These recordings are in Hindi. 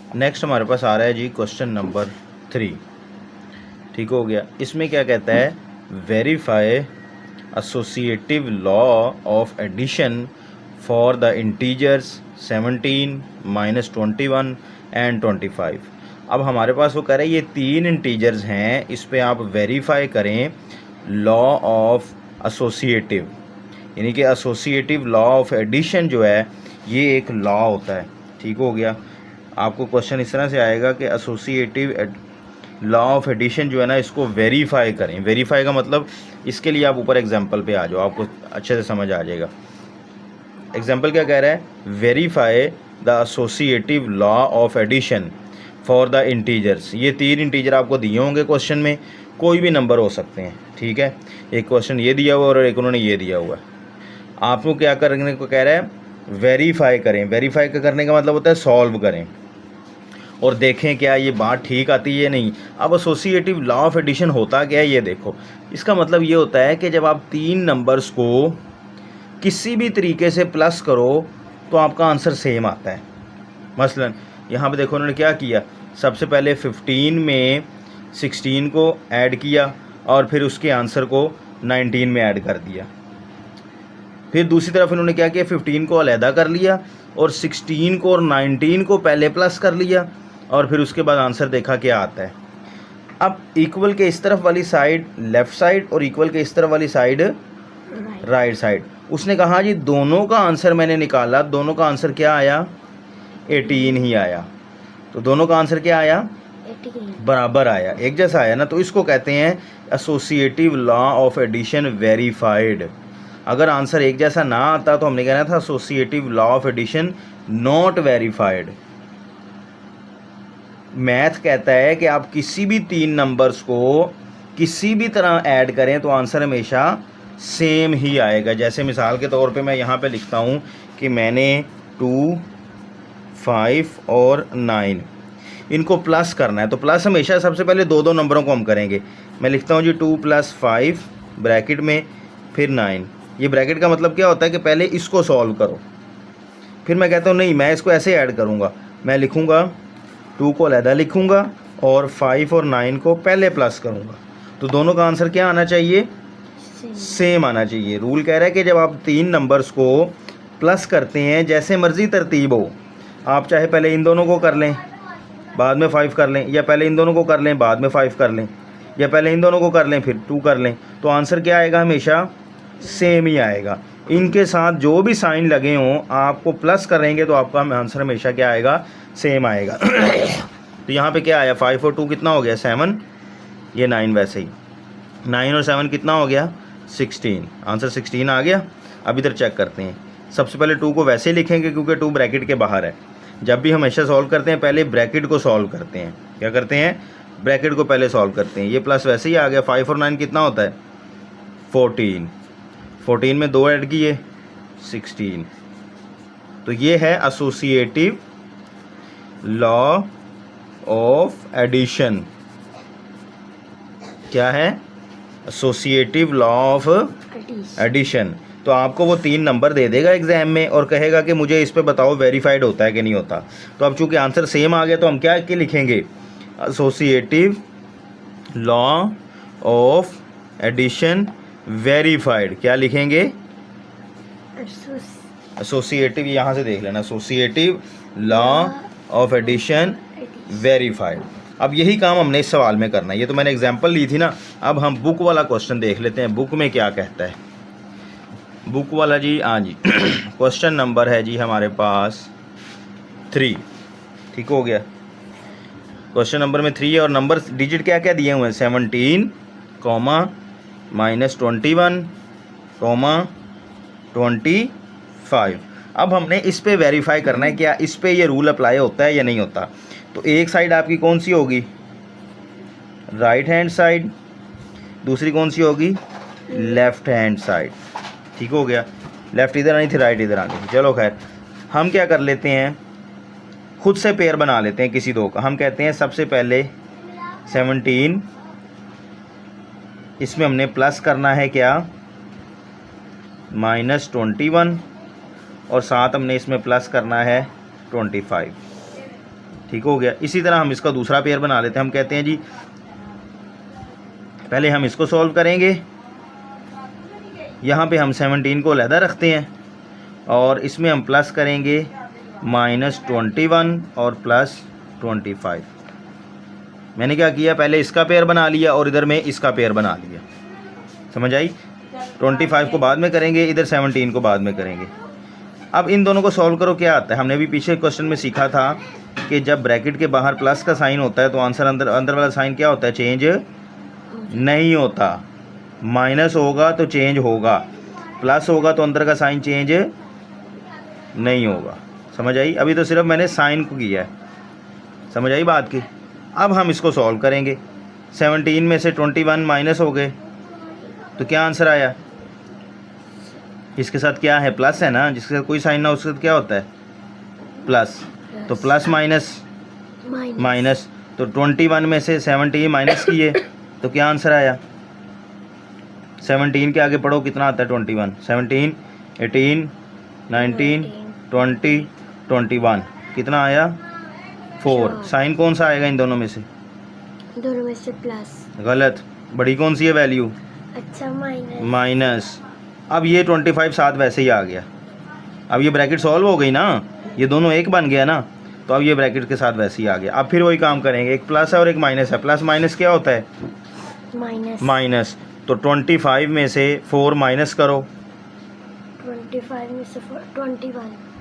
नेक्स्ट हमारे पास आ रहा है जी क्वेश्चन नंबर 3। ठीक हो गया। इसमें क्या कहता है, verify associative law of addition for the integers 17 -21 and 25। अब हमारे पास वो कह रहा है ये 3 इंटीजर्स हैं, इस पे आप वेरीफाई करें लॉ ऑफ एसोसिएटिव, यानी कि एसोसिएटिव लॉ ऑफ एडिशन जो है ये एक लॉ होता है। ठीक हो गया। आपको क्वेश्चन इस तरह से आएगा कि एसोसिएटिव लॉ ऑफ एडिशन जो है ना इसको वेरीफाई करें। वेरीफाई का मतलब, इसके लिए आप ऊपर एग्जांपल पे आ जाओ, आपको अच्छे से समझ आ जाएगा। एग्जांपल क्या कह रहा है, verify the associative law of addition for the integers. ये 3 इंटीजर आपको दिए होंगे क्वेश्चन में, कोई भी नंबर हो सकते हैं। ठीक है, एक क्वेश्चन ये दिया हुआ और एक उन्होंने ये दिया हुआ है। आपको क्या करने को कह रहा है, वेरीफाई करें। वेरीफाई करने का मतलब होता है सॉल्व करें और देखें क्या ये बात ठीक आती है नहीं। अब एसोसिएटिव लॉ ऑफ एडिशन होता क्या है ये देखो। इसका मतलब ये होता है कि जब आप 3 नंबर्स को किसी भी तरीके से प्लस करो तो आपका आंसर सेम आता है। मसलन यहाँ पे देखो उन्होंने क्या किया, सबसे पहले 15 में 16 को ऐड किया और फिर उसके आंसर को 19 में ऐड कर दिया। फिर दूसरी तरफ इन्होंने क्या किया, 15 को अलहदा कर लिया और 16 को और 19 को पहले प्लस कर लिया और फिर उसके बाद आंसर देखा क्या आता है। अब इक्वल के इस तरफ वाली साइड लेफ़्ट साइड और इक्वल के इस तरफ वाली साइड राइट साइड। उसने कहा जी दोनों का आंसर मैंने निकाला, दोनों का आंसर क्या आया, 18 ही आया। तो दोनों का आंसर क्या आया, 18 बराबर आया, एक जैसा आया ना। तो इसको कहते हैं associative law of addition verified. अगर आंसर एक जैसा ना आता तो हमने कहना था associative law of addition not verified. Math कहता है कि आप किसी भी 3 नंबर्स को किसी भी तरह ऐड करें तो आंसर हमेशा सेम ही आएगा। जैसे मिसाल के तौर पे मैं यहाँ पे लिखता हूँ कि मैंने 2, 5 और 9 इनको प्लस करना है, तो प्लस हमेशा सबसे पहले 2 नंबरों को हम करेंगे। मैं लिखता हूँ जी 2 + 5 ब्रैकेट में फिर 9। ये ब्रैकेट का मतलब क्या होता है कि पहले इसको सॉल्व करो। फिर मैं कहता हूँ नहीं मैं इसको ऐसे ऐड करूँगा, मैं लिखूँगा 2 को अलहदा लिखूँगा और 5 और 9 को पहले प्लस करूँगा। तो दोनों का आंसर क्या आना चाहिए, सेम आना चाहिए। रूल कह रहा है कि जब आप 3 नंबर्स को प्लस करते हैं जैसे मर्ज़ी तरतीब हो, आप चाहे पहले इन दोनों को कर लें बाद में 5 कर लें, या पहले इन दोनों को कर लें बाद में 5 कर लें, या पहले इन दोनों को कर लें फिर 2 कर लें, तो आंसर क्या आएगा, हमेशा सेम ही आएगा। इनके साथ जो भी साइन लगे हों आपको प्लस करेंगे तो आपका आंसर हमेशा क्या आएगा, सेम आएगा। तो यहाँ पे क्या आया, 5 और 2 कितना हो गया, 7, ये 9 वैसे ही 9 और 7 कितना हो गया, 16। आंसर 16 आ गया। अब इधर चेक करते हैं। सबसे पहले 2 को वैसे ही लिखेंगे क्योंकि 2 ब्रैकेट के बाहर है। जब भी हमेशा सॉल्व करते हैं पहले ब्रैकेट को सॉल्व करते हैं। क्या करते हैं, ब्रैकेट को पहले सॉल्व करते हैं। ये प्लस वैसे ही आ गया। 5 और 9 कितना होता है, 14। 14 में 2 ऐड किए 16। तो ये है एसोसिएटिव लॉ ऑफ एडिशन। क्या है, एसोसिएटिव लॉ ऑफ एडिशन। तो आपको वो 3 नंबर दे देगा एग्जाम में और कहेगा कि मुझे इस पे बताओ वेरीफाइड होता है कि नहीं होता। तो अब चूंकि आंसर सेम आ गया तो हम क्या लिखेंगे, associative law of addition verified. क्या लिखेंगे, एसोसिएटिव, यहाँ से देख लेना, associative law of addition verified. अब यही काम हमने इस सवाल में करना है। ये तो मैंने एग्जांपल ली थी ना। अब हम बुक वाला क्वेश्चन देख लेते हैं, बुक में क्या कहता है। बुक वाला जी, हाँ जी, क्वेश्चन नंबर है जी हमारे पास 3। ठीक हो गया, क्वेश्चन नंबर में 3 है और नंबर डिजिट क्या क्या दिए हुए हैं, 17, -21, 25। अब हमने इस पे वेरीफाई करना है क्या इस पे ये रूल अप्लाई होता है या नहीं होता। तो एक साइड आपकी कौन सी होगी, राइट हैंड साइड, दूसरी कौन सी होगी, लेफ्ट हैंड साइड। ठीक हो गया, लेफ्ट इधर आनी थी, राइट इधर आनी थी। चलो खैर, हम क्या कर लेते हैं, खुद से पेयर बना लेते हैं किसी 2 का। हम कहते हैं सबसे पहले 17, इसमें हमने प्लस करना है क्या, -21 और साथ हमने इसमें प्लस करना है 25। ठीक हो गया। इसी तरह हम इसका दूसरा पेयर बना लेते हैं। हम कहते हैं जी पहले हम इसको सॉल्व करेंगे, यहाँ पे हम 17 को अलहदा रखते हैं और इसमें हम प्लस करेंगे -21 और +25। मैंने क्या किया, पहले इसका पेयर बना लिया और इधर में इसका पेयर बना लिया, समझ आई। 25 को बाद में करेंगे, इधर 17 को बाद में करेंगे। अब इन दोनों को सॉल्व करो, क्या आता है। हमने भी पीछे क्वेश्चन में सीखा था कि जब ब्रैकेट के बाहर प्लस का साइन होता है तो आंसर अंदर वाला साइन क्या होता है, चेंज नहीं होता। माइनस होगा तो चेंज होगा, प्लस होगा तो अंदर का साइन चेंज नहीं होगा, समझ आई। अभी तो सिर्फ मैंने साइन को किया है, समझ आई बात की। अब हम इसको सॉल्व करेंगे। 17 में से 21 माइनस हो गए तो क्या आंसर आया। इसके साथ क्या है, प्लस है ना, जिसके साथ कोई साइन ना उसके साथ क्या होता है, प्लस। तो प्लस माइनस माइनस, तो 21 में से 17 माइनस किए तो क्या आंसर आया। 17 के आगे पढ़ो कितना आता है, 21। 17 18 19 20 21 कितना आया, 4। साइन कौन सा आएगा इन दोनों में से, दोनों में से प्लस। गलत, बड़ी कौन सी है वैल्यू, अच्छा माइनस। अब ये 25 साथ वैसे ही आ गया। अब ये ब्रैकेट सॉल्व हो गई ना, ये दोनों एक बन गया ना, तो अब ये ब्रैकेट के साथ वैसे ही आ गया। अब फिर वही काम करेंगे, एक प्लस है और एक माइनस है। प्लस माइनस क्या होता है, माइनस। तो 25 में से 4 माइनस करो, 25 में से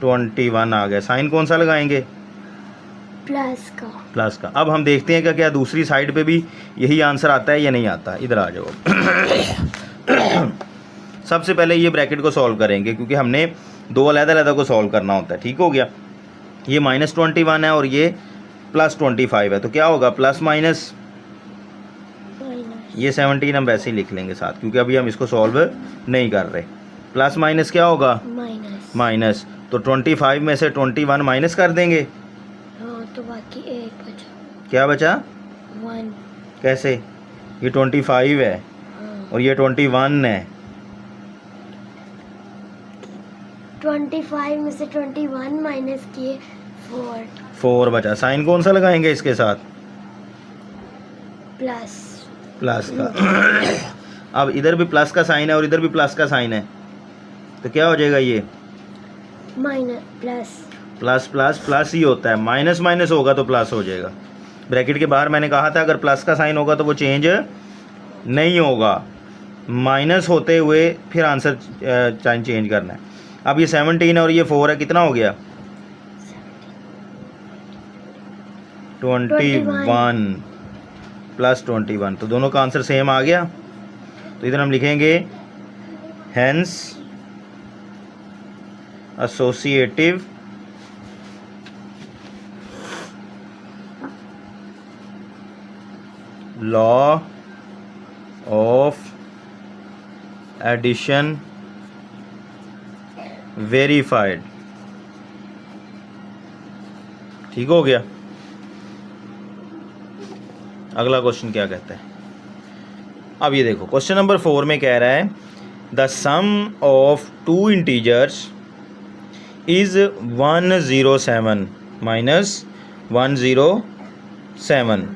21 आ गया। साइन कौन सा लगाएंगे, प्लस का। अब हम देखते हैं क्या दूसरी साइड पे भी यही आंसर आता है या नहीं आता। इधर आ जाओ। सबसे पहले ये ब्रैकेट को सॉल्व करेंगे क्योंकि हमने दो अलग-अलग को सॉल्व करना होता है, ठीक हो गया। ये -21 है और ये +25 है, तो क्या होगा, प्लस माइनस। ये 17 हम वैसे ही लिख लेंगे साथ क्योंकि अभी हम इसको सॉल्व नहीं कर रहे। प्लस माइनस क्या होगा, माइनस। तो 25 में से 21 माइनस कर देंगे, तो बाकी 1 बचा। क्या बचा, 1। कैसे, ये 25 है और ये 21 है। 25 में से 21 माइनस किए 4 बचा। साइन कौन सा लगाएंगे इसके साथ, प्लस का। अब इधर भी प्लस का साइन है और इधर भी प्लस का साइन है, तो क्या हो जाएगा, ये प्लस ही होता है। माइनस माइनस होगा तो प्लस हो जाएगा। ब्रैकेट के बाहर मैंने कहा था अगर प्लस का साइन होगा तो वो चेंज नहीं होगा, माइनस होते हुए फिर आंसर साइन चेंज करना है। अब ये 17 और ये 4 है, कितना हो गया, 21 +21। तो दोनों का आंसर सेम आ गया। तो इधर हम लिखेंगे hence associative law of addition verified, ठीक हो गया। अगला क्वेश्चन क्या कहता है, अब ये देखो क्वेश्चन नंबर 4 में कह रहा है the sum of 2 integers is 107 माइनस 107,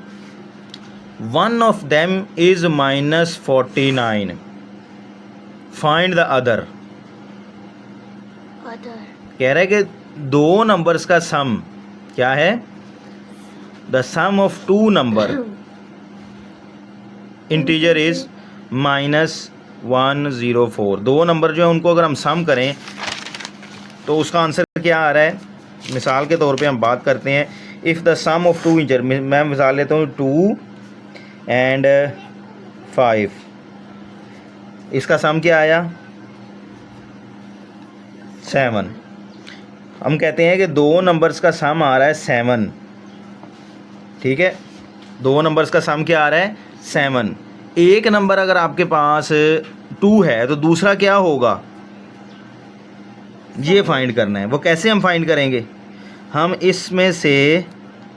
one of them is -49, find the other. कह रहा है कि दो नंबर्स का सम क्या है, the sum of 2 number integer is -104। दो नंबर जो है उनको अगर हम सम करें तो उसका आंसर क्या आ रहा है। मिसाल के तौर पे हम बात करते हैं, if the sum of 2 integer, मैं मिसाल लेता हूँ 2 एंड 5, इसका सम क्या आया 7। हम कहते हैं कि दो नंबर्स का सम आ रहा है 7, ठीक है। दो नंबर्स का सम क्या आ रहा है 7। एक नंबर अगर आपके पास 2 है तो दूसरा क्या होगा, ये फाइंड करना है। वो कैसे हम फाइंड करेंगे, हम इसमें से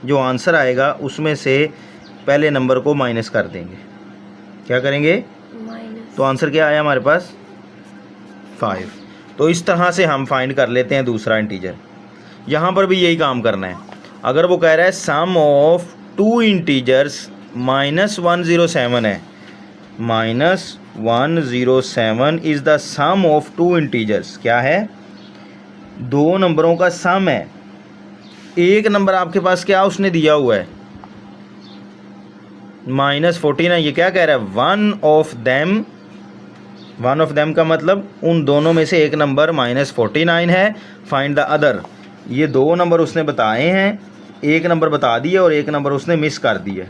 जो आंसर आएगा उसमें से पहले नंबर को माइनस कर देंगे। क्या करेंगे, तो आंसर क्या आया हमारे पास 5। तो इस तरह से हम फाइंड कर लेते हैं दूसरा इंटीजर। यहाँ पर भी यही काम करना है। अगर वो कह रहा है सम ऑफ टू इंटीजर्स -107 है, -107 is the sum of two integers, क्या है, दो नंबरों का सम है। एक नंबर आपके पास क्या उसने दिया हुआ है -49, ये क्या कह रहा है, वन ऑफ देम का मतलब उन दोनों में से एक नंबर -49 है, फाइंड द अदर। ये दो नंबर उसने बताए हैं, एक नंबर बता दिया और एक नंबर उसने मिस कर दिया।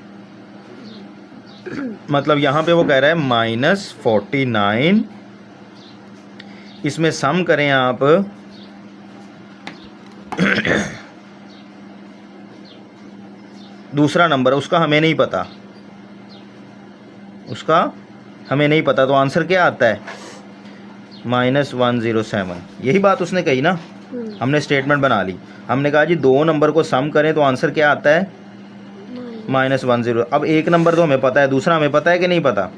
मतलब यहाँ पे वो कह रहा है -49, इसमें सम करें आप दूसरा नंबर उसका हमें नहीं पता, तो आंसर क्या आता है -107। यही बात उसने कही ना, हमने स्टेटमेंट बना ली, हमने कहा जी दो नंबर को सम करें तो आंसर क्या आता है -10। अब एक नंबर तो हमें पता है, दूसरा हमें पता है कि नहीं पता,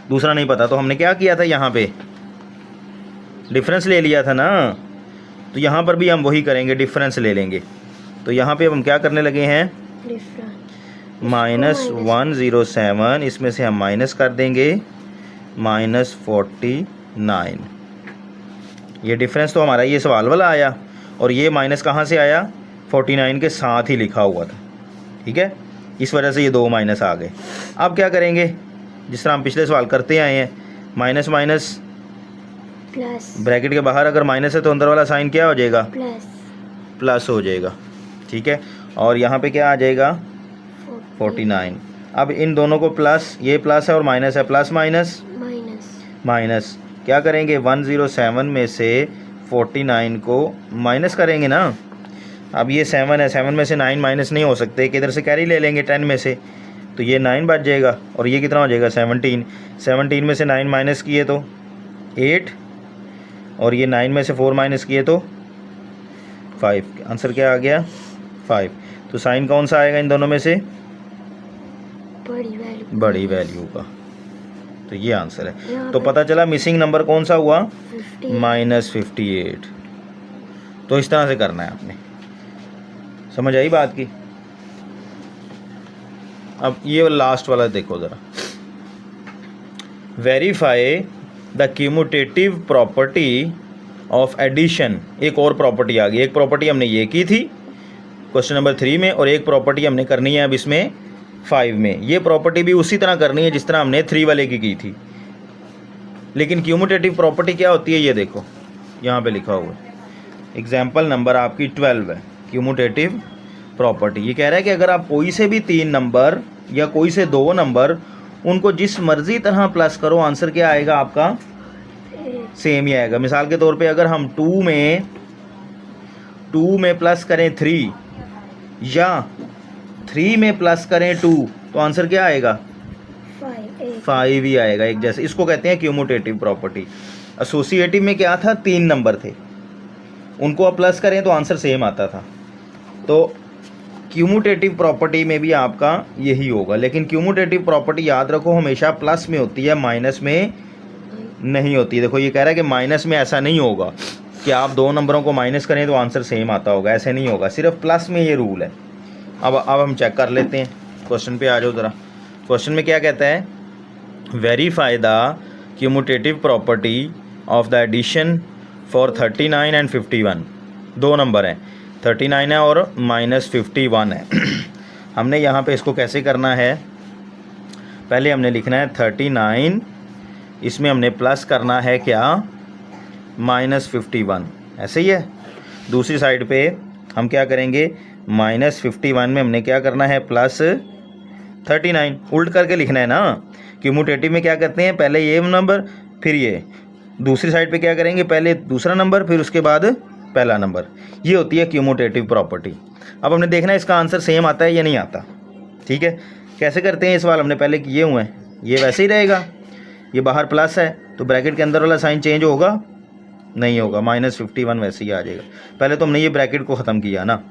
दूसरा नहीं पता, तो हमने क्या किया था, यहाँ पे डिफरेंस ले लिया था ना, तो यहाँ पर भी हम वही करेंगे, डिफरेंस ले लेंगे। तो यहाँ पे अब हम क्या करने लगे हैं, -107, इसमें से हम माइनस कर देंगे -49। ये डिफरेंस तो हमारा ये सवाल वाला आया, और ये माइनस कहाँ से आया, 49 के साथ ही लिखा हुआ था, ठीक है, इस वजह से ये दो माइनस आ गए। अब क्या करेंगे, जिस तरह हम पिछले सवाल करते आए हैं, माइनस माइनस प्लस, ब्रैकेट के बाहर अगर माइनस है तो अंदर वाला साइन क्या हो जाएगा, प्लस हो जाएगा, ठीक है, और यहाँ पे क्या आ जाएगा 49। अब इन दोनों को प्लस, ये प्लस है और माइनस है, प्लस माइनस माइनस, क्या करेंगे 107 में से 49 को माइनस करेंगे ना। अब ये 7 है, 7 में से 9 माइनस नहीं हो सकते, किधर से कैरी ले लेंगे 10 में से, तो ये 9 बच जाएगा, और ये कितना हो जाएगा 17। 17 में से 9 माइनस किए तो 8, और ये 9 में से 4 माइनस किए तो 5। आंसर क्या आ गया 5। तो साइन कौन सा आएगा इन दोनों में से, बड़ी वैल्यू का, तो ये आंसर है। तो पता चला मिसिंग नंबर कौन सा हुआ, -58। तो इस तरह से करना है आपने, समझ आई बात की। अब ये लास्ट वाला देखो ज़रा, verify the commutative property of addition. एक और प्रॉपर्टी आ गई, एक प्रॉपर्टी हमने ये की थी क्वेश्चन नंबर 3 में, और एक प्रॉपर्टी हमने करनी है अब इसमें 5 में। ये प्रॉपर्टी भी उसी तरह करनी है जिस तरह हमने 3 वाले की थी, लेकिन क्यूमुटेटिव प्रॉपर्टी क्या होती है ये देखो यहाँ पे लिखा हुआ है, एग्जाम्पल नंबर आपकी 12 है क्यूमुटेटिव प्रॉपर्टी। ये कह रहा है कि अगर आप कोई से भी 3 नंबर या कोई से 2 नंबर, उनको जिस मर्जी तरह प्लस करो, आंसर क्या आएगा आपका सेम ही आएगा। मिसाल के तौर पे अगर हम 2 में प्लस करें 3 या 3 में प्लस करें 2, तो आंसर क्या आएगा 5 ही आएगा, एक जैसे। इसको कहते हैं क्यूमुटेटिव प्रॉपर्टी। एसोसिएटिव में क्या था, 3 नंबर थे, उनको आप प्लस करें तो आंसर सेम आता था। तो क्यूमुटेटिव प्रॉपर्टी में भी आपका यही होगा, लेकिन क्यूमुटेटिव प्रॉपर्टी याद रखो हमेशा प्लस में होती है, माइनस में नहीं होती। देखो ये कह रहा है कि माइनस में ऐसा नहीं होगा कि आप 2 नंबरों को माइनस करें तो आंसर सेम आता होगा, ऐसे नहीं होगा, सिर्फ प्लस में ये रूल है। अब हम चेक कर लेते हैं, क्वेश्चन पे आ जाओ ज़रा। क्वेश्चन में क्या कहता है, verify the commutative property of the addition for 39 and 51। 2 number हैं, 39 है और -51 है। हमने यहाँ पे इसको कैसे करना है, पहले हमने लिखना है 39, इसमें हमने प्लस करना है क्या -51, ऐसे ही है। दूसरी साइड पे हम क्या करेंगे, -51 में हमने क्या करना है +39, उल्ट करके लिखना है ना। क्यूमुटेटिव में क्या करते हैं, पहले ये नंबर फिर ये, दूसरी साइड पे क्या करेंगे, पहले दूसरा नंबर फिर उसके बाद पहला नंबर। ये होती है क्यूमुटेटिव प्रॉपर्टी। अब हमने देखना है इसका आंसर सेम आता है या नहीं आता, ठीक है। कैसे करते हैं, इस सवाल हमने पहले किए हुए हैं, ये वैसे ही रहेगा, ये बाहर प्लस है तो ब्रैकेट के अंदर वाला साइन चेंज होगा, नहीं होगा, -51 वैसे ही आ जाएगा। पहले तो हमने ये ब्रैकेट को ख़त्म किया ना।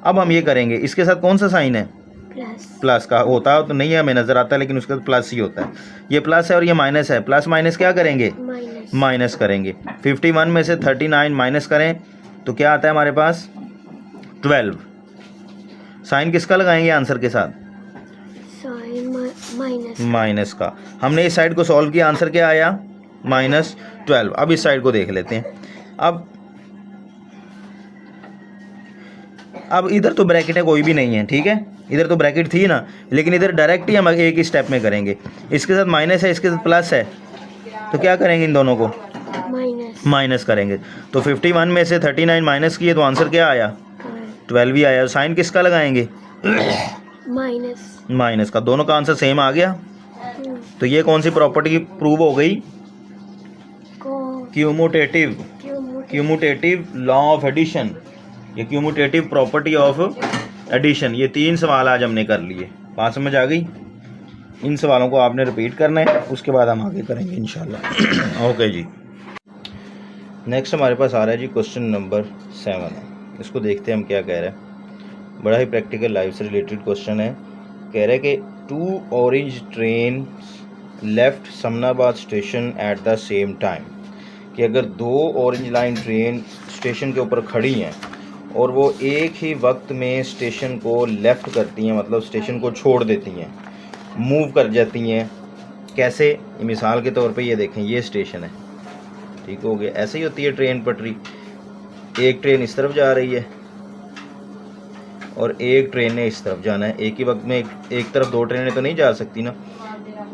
अब हम ये करेंगे, इसके साथ कौन सा साइन है, प्लस का होता है तो नहीं है हमें नज़र आता है, लेकिन उसके साथ प्लस ही होता है। ये प्लस है और ये माइनस है, प्लस माइनस क्या करेंगे, माइनस करेंगे। 51 में से 39 माइनस करें तो क्या आता है हमारे पास 12, साइन किसका लगाएंगे आंसर के साथ? साइन माइनस माइनस का। हमने इस साइड को सॉल्व किया, आंसर क्या आया? -12। अब इस साइड को देख लेते हैं। अब इधर तो ब्रैकेट है, कोई भी नहीं है, ठीक है, इधर तो ब्रैकेट थी ना, लेकिन इधर डायरेक्ट ही हम एक ही स्टेप में करेंगे। इसके साथ माइनस है, इसके साथ प्लस है, तो क्या करेंगे? इन दोनों को माइनस करेंगे। तो 51 में से 39 माइनस किए तो आंसर क्या आया? 12 ही आया। साइन किसका लगाएंगे? माइनस का। दोनों का आंसर सेम आ गया। तो ये कौन सी प्रॉपर्टी प्रूव हो गई? क्यूमुटेटिव लॉ ऑफ एडिशन, ये क्यूमुटेटिव प्रॉपर्टी ऑफ एडिशन। ये 3 सवाल आज हमने कर लिए। बात समझ आ गई? इन सवालों को आपने रिपीट करना है, उसके बाद हम आगे करेंगे इंशाल्लाह। ओके जी। नेक्स्ट हमारे पास आ रहा है जी क्वेश्चन नंबर 7 है। इसको देखते हैं हम क्या कह रहे हैं। बड़ा ही प्रैक्टिकल लाइफ से रिलेटेड क्वेश्चन है। कह रहे हैं कि 2 orange train left Samanabad station at the same time, कि अगर 2 ऑरेंज लाइन ट्रेन स्टेशन के ऊपर खड़ी हैं और वो एक ही वक्त में स्टेशन को लेफ़्ट करती हैं, मतलब स्टेशन को छोड़ देती हैं, मूव कर जाती हैं। कैसे? मिसाल के तौर पे ये देखें, ये स्टेशन है, ठीक हो गया। ऐसे ही होती है ट्रेन पटरी। एक ट्रेन इस तरफ जा रही है और एक ट्रेन ने इस तरफ जाना है। एक ही वक्त में एक तरफ 2 ट्रेनें तो नहीं जा सकती ना।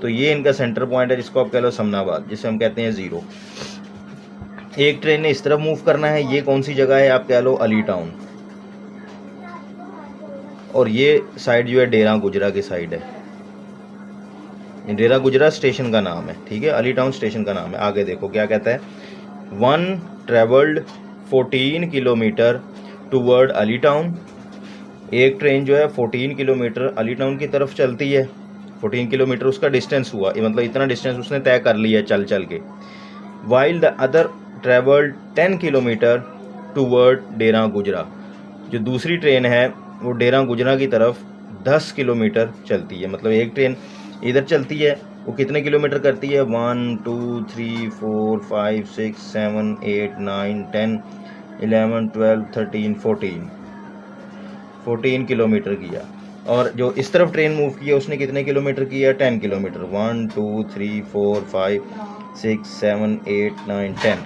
तो ये इनका सेंटर पॉइंट है, जिसको आप कह लो समनाबाद, जिसे हम कहते हैं 0। एक ट्रेन ने इस तरफ मूव करना है, ये कौन सी जगह है? आप कह लो अली टाउन। और ये साइड जो है डेरा गुजरा की साइड है। डेरा गुजरा स्टेशन का नाम है, ठीक है, अली टाउन स्टेशन का नाम है। आगे देखो क्या कहता है। 1 travelled 14 kilometre toward Ali town. एक ट्रेन जो है 14 किलोमीटर अली टाउन की तरफ चलती है। 14 किलोमीटर उसका डिस्टेंस हुआ, मतलब इतना डिस्टेंस उसने तय कर लिया चल चल के। While the other travelled 10 kilometre toward Dera Gujra. जो दूसरी ट्रेन है वो डेरा गुजरा की तरफ 10 किलोमीटर चलती है। मतलब एक ट्रेन इधर चलती है, वो कितने किलोमीटर करती है? 1 2 3 4 5 6 7 8 9 10 11 12 13 14 किलोमीटर किया। और जो इस तरफ ट्रेन मूव किया उसने कितने किलोमीटर किया? 10 किलोमीटर। 1 2 3 4 5 6 7 8 9 10।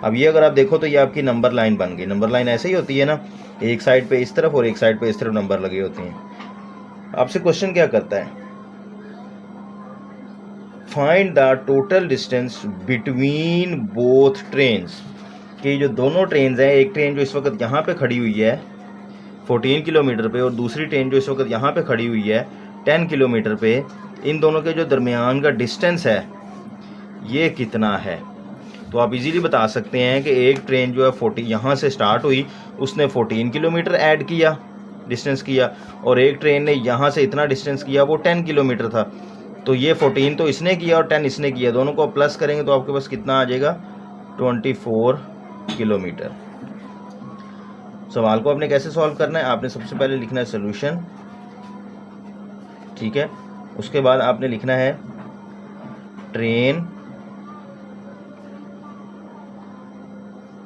अब ये अगर आप देखो तो ये आपकी नंबर लाइन बन गई। नंबर लाइन ऐसे ही होती है ना, एक साइड पे इस तरफ और एक साइड पे इस तरफ नंबर लगे होते हैं। आपसे क्वेश्चन क्या करता है? Find the total distance between both trains, कि जो दोनों ट्रेन्स हैं, एक ट्रेन जो इस वक्त यहाँ पे खड़ी हुई है 14 किलोमीटर पे और दूसरी ट्रेन जो इस वक्त यहाँ पे खड़ी हुई है 10 किलोमीटर पे, इन दोनों के जो दरमियान का डिस्टेंस है ये कितना है? तो आप इजीली बता सकते हैं कि एक ट्रेन जो है 40 यहाँ से स्टार्ट हुई, उसने 14 किलोमीटर ऐड किया, डिस्टेंस किया, और एक ट्रेन ने यहाँ से इतना डिस्टेंस किया, वो 10 किलोमीटर था। तो ये 14 तो इसने किया और 10 इसने किया, दोनों को प्लस करेंगे तो आपके पास कितना आ जाएगा? 24 किलोमीटर। सवाल को आपने कैसे सॉल्व करना है? आपने सबसे पहले लिखना है सोल्यूशन, ठीक है। उसके बाद आपने लिखना है ट्रेन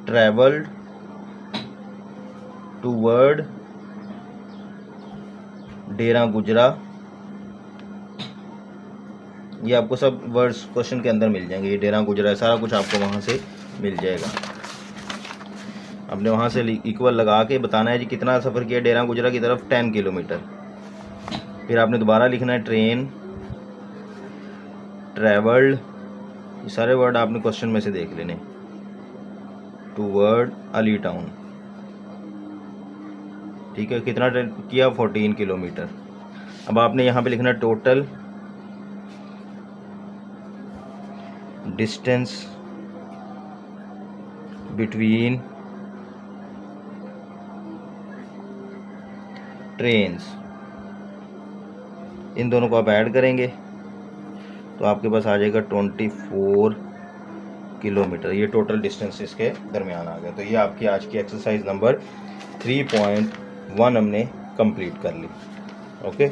ट्रेवल्ड टूवर्ड डेरा गुजरा। ये आपको सब वर्ड्स क्वेश्चन के अंदर मिल जाएंगे। ये डेरा गुजरा है, सारा कुछ आपको वहाँ से मिल जाएगा। आपने वहाँ से इक्वल लगा के बताना है जी कितना सफ़र किया डेरा गुजरा की तरफ? 10 किलोमीटर। फिर आपने दोबारा लिखना है ट्रेन ट्रेवल्ड, ये सारे वर्ड आपने क्वेश्चन में से देख लेने, टूवर्ड अली टाउन, ठीक है। कितना किया? 14 किलोमीटर। अब आपने यहाँ पे लिखना टोटल डिस्टेंस बिटवीन ट्रेन्स, इन दोनों को आप ऐड करेंगे तो आपके पास आ जाएगा 24 किलोमीटर। ये टोटल डिस्टेंस इसके दरमियान आ गया। तो ये आपकी आज की एक्सरसाइज नंबर 3.1 हमने कंप्लीट कर ली। ओके।